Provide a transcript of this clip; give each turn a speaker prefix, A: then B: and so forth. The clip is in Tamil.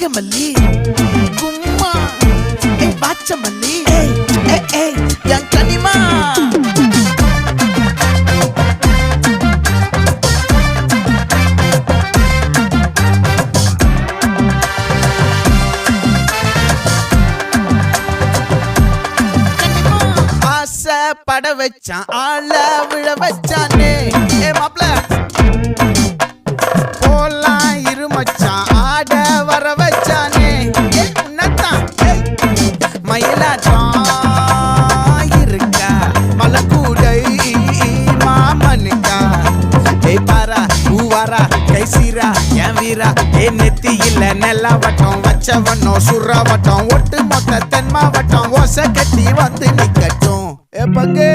A: வாகமல்லி கும்மா வாச்சமல்லி என் கனிமா பட வச்சான் ஆள விழ வச்சானே மாப்ள போலாம் இருமச்சான் ஆட வர வச்சானே உன்னத்தான் மயிலாட்டம் இருக்கா மலக்கூடை மாமனுக்கா பாரா பூவாரா கைசீரா என் வீரா நெத்தி இல்ல நெல்லா வட்டம் வச்சவனோ சுறா வட்டம் ஒட்டு மொத்த தென் மாவட்டம் ஓசை கட்டி வந்து நிக்கட்டும் பங்கே